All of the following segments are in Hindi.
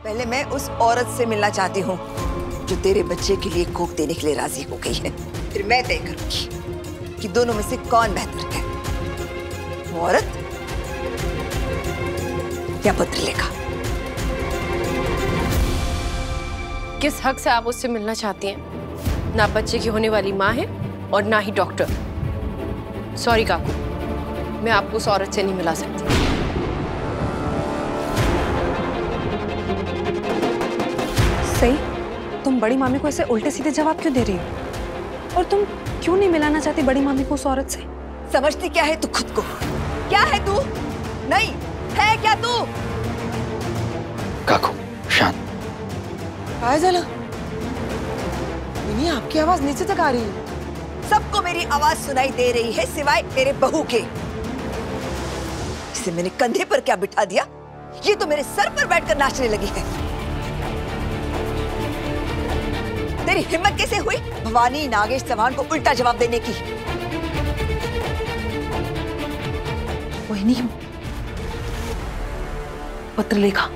पहले मैं उस औरत से मिलना चाहती हूँ जो तेरे बच्चे के लिए कोख देने के लिए राजी हो गई है। फिर मैं तय करूंगी कि दोनों में से कौन बेहतर है, वो औरत या पत्रलेखा। किस हक से आप उससे मिलना चाहती हैं? ना बच्चे की होने वाली माँ है और ना ही डॉक्टर। सॉरी काकू, मैं आपको उस औरत से नहीं मिला सकती। सही, तुम बड़ी मामी को ऐसे उल्टे सीधे जवाब क्यों दे रही हो? और तुम क्यों नहीं मिलाना चाहती बड़ी मामी को उस औरत से? समझती क्या है तू खुद को? क्या है तू? नहीं है क्या तू? काकू शांत। काय झालं? मिनी, आपकी आवाज नीचे तक आ रही है। सबको मेरी आवाज सुनाई दे रही है सिवाय तेरे बहू के। इसे मैंने कंधे पर क्या बिठा दिया? ये तो मेरे सर पर बैठकर नाचने लगी है। तेरी हिम्मत कैसे हुई भवानी नागेश चौहान को उल्टा जवाब देने की? वही पत्रलेखा,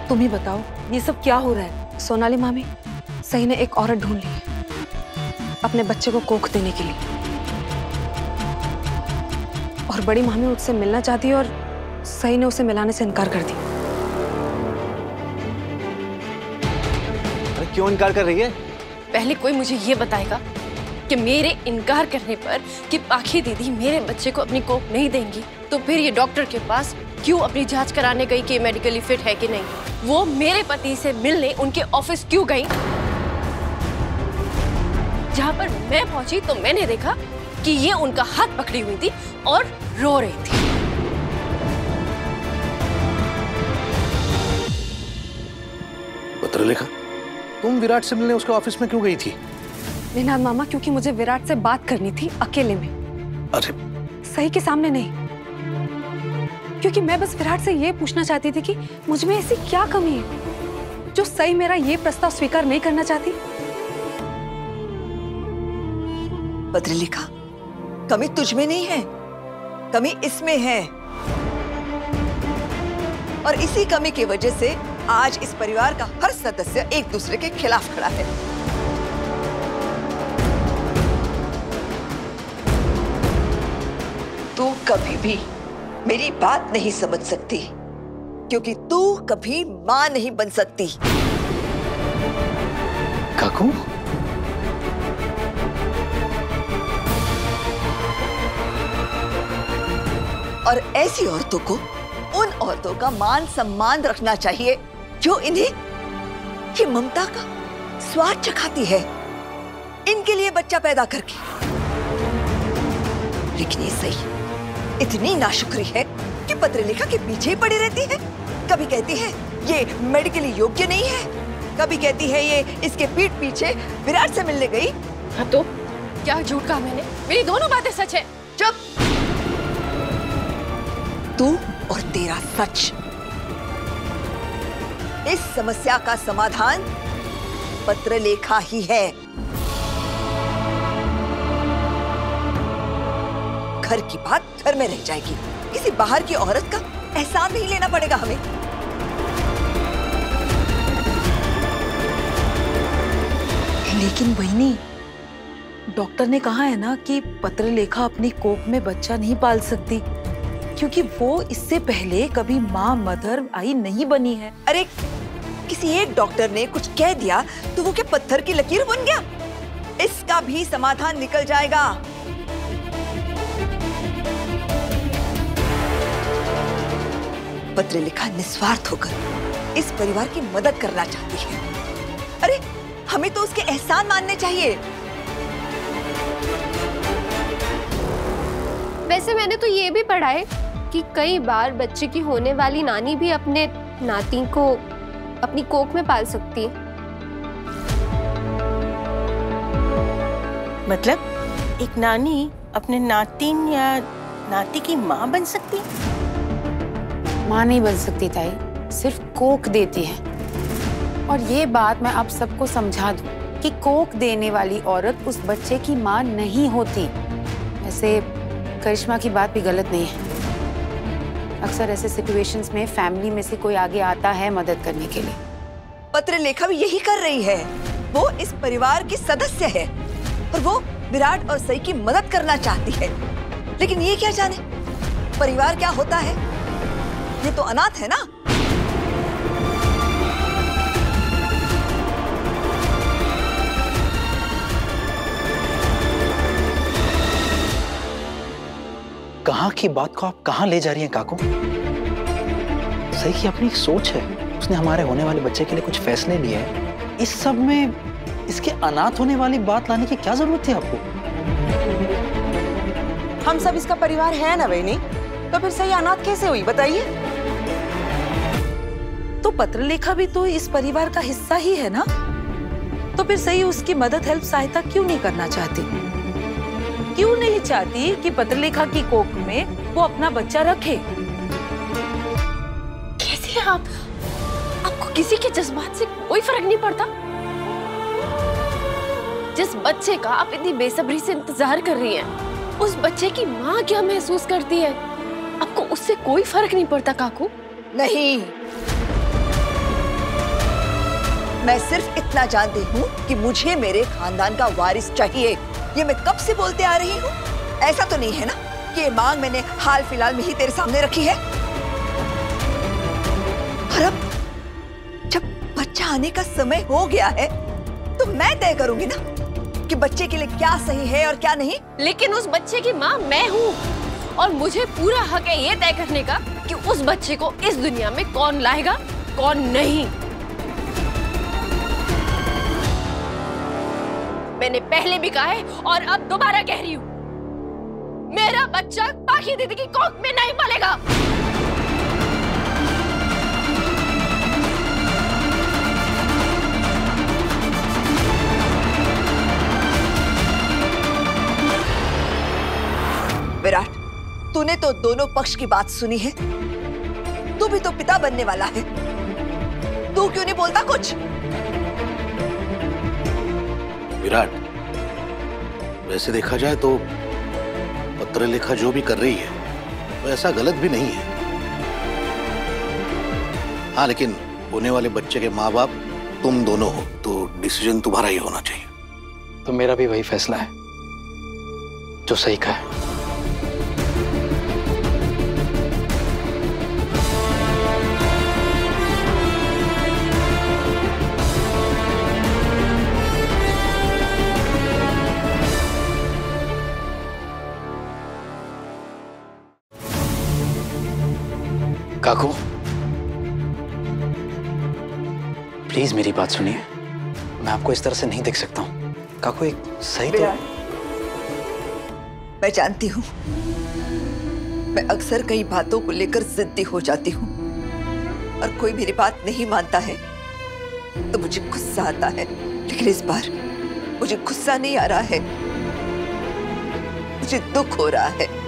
तुम ही बताओ ये सब क्या हो रहा है? सोनाली मामी, सही ने एक औरत ढूंढ ली है अपने बच्चे को कोख देने के लिए, और बड़ी मामी उससे मिलना चाहती है और सही ने उसे मिलाने से इनकार कर दिया। अरे क्यों इनकार कर रही है? पहले कोई मुझे ये बताएगा कि मेरे इनकार करने पर कि पाखी दीदी मेरे बच्चे को अपनी कोख नहीं देंगी, तो फिर ये डॉक्टर के पास क्यों अपनी जांच कराने गई कि मेडिकली फिट है कि नहीं? वो मेरे पति से मिलने उनके ऑफिस क्यों गई? जहां पर मैं पहुंची तो मैंने देखा कि ये उनका हाथ पकड़ी हुई थी और रो रही थी। पत्रलेखा, तुम विराट से मिलने उसके ऑफिस में क्यों गई थी? निनाद मामा, क्योंकि मुझे विराट से बात करनी थी अकेले में। अरे सही के सामने नहीं, क्योंकि मैं बस विराट से ये पूछना चाहती थी कि मुझ में ऐसी क्या कमी है जो सही मेरा ये प्रस्ताव स्वीकार नहीं करना चाहती। पत्रलेखा, कमी तुझ में नहीं है, कमी इसमें है, और इसी कमी की वजह से आज इस परिवार का हर सदस्य एक दूसरे के खिलाफ खड़ा है। तू कभी भी मेरी बात नहीं समझ सकती, क्योंकि तू कभी मां नहीं बन सकती। काकू, और ऐसी औरतों को, उन औरतों का मान सम्मान रखना चाहिए जो इन्हें ये ममता का स्वाद चखाती है इनके लिए बच्चा पैदा करके। लेकिन ये सही इतनी नाशुक्री है कि पत्रलेखा के पीछे ही पड़ी रहती है। कभी कहती है ये मेडिकली योग्य नहीं है, कभी कहती है ये इसके पीठ पीछे विराट से मिलने गई। हाँ तो क्या झूठ कहा मैंने? मेरी दोनों बातें सच है। चुप! तू और तेरा सच। इस समस्या का समाधान पत्रलेखा ही है। घर की बात घर में रह जाएगी, किसी बाहर की औरत का एहसान नहीं लेना पड़ेगा हमें। लेकिन बहनी, डॉक्टर ने कहा है ना कि पत्रलेखा अपनी कोख में बच्चा नहीं पाल सकती, क्योंकि वो इससे पहले कभी माँ मदर आई नहीं बनी है। अरे किसी एक डॉक्टर ने कुछ कह दिया तो वो क्या पत्थर की लकीर बन गया? इसका भी समाधान निकल जाएगा। पत्रलेखा निस्वार्थ होकर इस परिवार की मदद करना चाहती है। अरे हमें तो उसके एहसान मानने चाहिए। वैसे मैंने तो ये भी पढ़ा है कि कई बार बच्चे की होने वाली नानी भी अपने नाती को अपनी कोख में पाल सकती है। मतलब एक नानी अपने नातिन या नाती की माँ बन सकती है? माँ नहीं बन सकती ताई, सिर्फ कोख देती है। और ये बात मैं आप सबको समझा दूं कि कोख देने वाली औरत उस बच्चे की माँ नहीं होती। वैसे करिश्मा की बात भी गलत नहीं है। अक्सर ऐसे सिचुएशंस में फैमिली में से कोई आगे आता है मदद करने के लिए। पत्रलेखा भी यही कर रही है। वो इस परिवार की सदस्य है और वो विराट और सई की मदद करना चाहती है। लेकिन ये क्या जाने परिवार क्या होता है? ये तो अनाथ है ना। कहाँ की बात को आप कहाँ ले जा रही हैं काकू? सही की अपनी एक सोच है, उसने हमारे होने वाले बच्चे के लिए कुछ फैसले लिए हैं। इस सब में इसके अनाथ होने वाली बात लाने की क्या जरूरत थी आपको? हम सब इसका परिवार है ना बहनी, तो फिर सही अनाथ कैसे हुई बताइए? तो पत्रलेखा भी तो इस परिवार का हिस्सा ही है ना, तो फिर सही उसकी मदद हेल्प सहायता क्यों नहीं करना चाहती? क्यों नहीं चाहती कि पत्रलेखा की कोख में वो अपना बच्चा रखे? कैसे आप? आपको किसी के जज्बात से कोई फर्क नहीं पड़ता? जिस बच्चे का आप इतनी बेसब्री से इंतजार कर रही हैं, उस बच्चे की माँ क्या महसूस करती है, आपको उससे कोई फर्क नहीं पड़ता काकू? नहीं, मैं सिर्फ इतना जानती हूँ कि मुझे मेरे खानदान का वारिस चाहिए। ये मैं कब से बोलते आ रही हूँ। ऐसा तो नहीं है ना कि ये मांग मैंने हाल फिलहाल में ही तेरे सामने रखी है। और अब जब बच्चा आने का समय हो गया है तो मैं तय करूंगी ना कि बच्चे के लिए क्या सही है और क्या नहीं। लेकिन उस बच्चे की माँ मैं हूँ और मुझे पूरा हक है ये तय करने का कि उस बच्चे को इस दुनिया में कौन लाएगा कौन नहीं। मैंने पहले भी कहा है और अब दोबारा कह रही हूँ, मेरा बच्चा पाखी दीदी की कोख में नहीं पलेगा। विराट, तूने तो दोनों पक्ष की बात सुनी है। तू भी तो पिता बनने वाला है, तू क्यों नहीं बोलता कुछ? विराट, वैसे देखा जाए तो पत्रलेखा जो भी कर रही है वो ऐसा गलत भी नहीं है। हाँ, लेकिन होने वाले बच्चे के माँ बाप तुम दोनों हो, तो डिसीजन तुम्हारा ही होना चाहिए। तो मेरा भी वही फैसला है जो सही का है। काकू, प्लीज मेरी बात सुनिए। मैं आपको इस तरह से नहीं देख सकता हूँ। काकू, एक सही तो... मैं जानती हूँ, मैं अक्सर कई बातों को लेकर जिद्दी हो जाती हूँ और कोई मेरी बात नहीं मानता है तो मुझे गुस्सा आता है। लेकिन इस बार मुझे गुस्सा नहीं आ रहा है, मुझे दुख हो रहा है।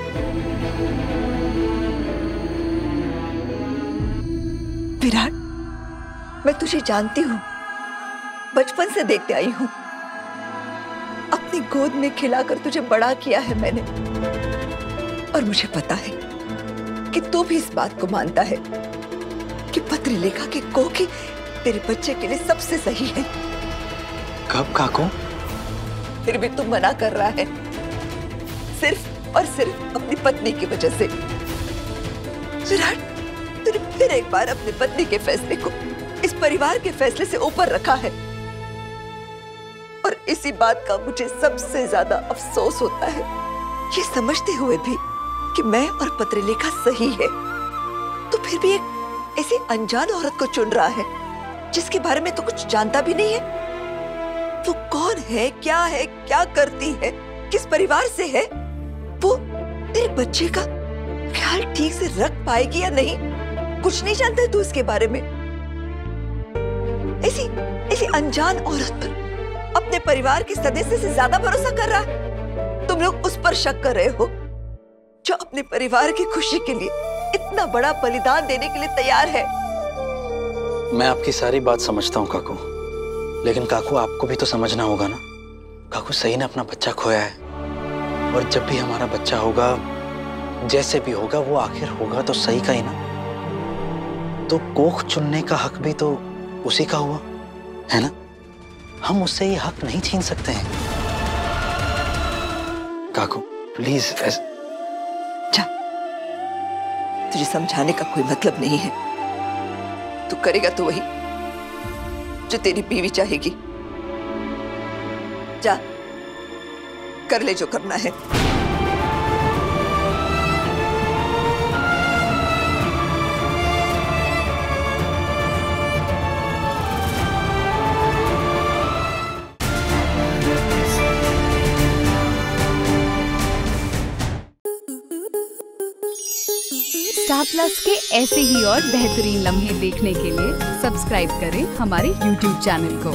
विराट, मैं तुझे जानती हूँ, बचपन से देखते आई हूँ। अपनी गोद में खिलाकर तुझे बड़ा किया है मैंने, और मुझे पता है कि तू भी इस बात को मानता है कि पत्रलेखा की कोख ही तेरे बच्चे के लिए सबसे सही है। कब काकू? फिर भी तू मना कर रहा है, सिर्फ और सिर्फ अपनी पत्नी की वजह से। विराट, तूने फिर एक बार अपनी पत्नी के फैसले को इस परिवार के फैसले से ऊपर रखा है, और इसी बात का मुझे सबसे ज्यादा अफसोस होता है। ये समझते हुए भी कि मैं और पत्रलेखा सही है, तो फिर भी एक ऐसी अनजान औरत को चुन रहा है जिसके बारे में तो कुछ जानता भी नहीं है। वो कौन है, क्या करती है, किस परिवार से है, वो तेरे बच्चे का ख्याल ठीक से रख पाएगी या नहीं, कुछ नहीं जानता है तू इसके बारे में। ऐसी अनजान औरत पर अपने परिवार के सदस्य से ज्यादा भरोसा कर रहा है। तुम लोग उस पर शक कर रहे हो जो अपने परिवार की खुशी के लिए इतना बड़ा बलिदान देने के लिए तैयार है। मैं आपकी सारी बात समझता हूँ काकू, लेकिन काकू आपको भी तो समझना होगा ना। काकू, सही ने अपना बच्चा खोया है, और जब भी हमारा बच्चा होगा जैसे भी होगा वो आखिर होगा तो सही का ही ना। तो कोख चुनने का हक भी तो उसी का हुआ है ना। हम उससे ये हक नहीं छीन सकते हैं। काकू प्लीज जा, तुझे समझाने का कोई मतलब नहीं है। तू करेगा तो वही जो तेरी बीवी चाहेगी। जा, कर ले जो करना है। स्टार प्लस के ऐसे ही और बेहतरीन लम्हे देखने के लिए सब्सक्राइब करें हमारे YouTube चैनल को।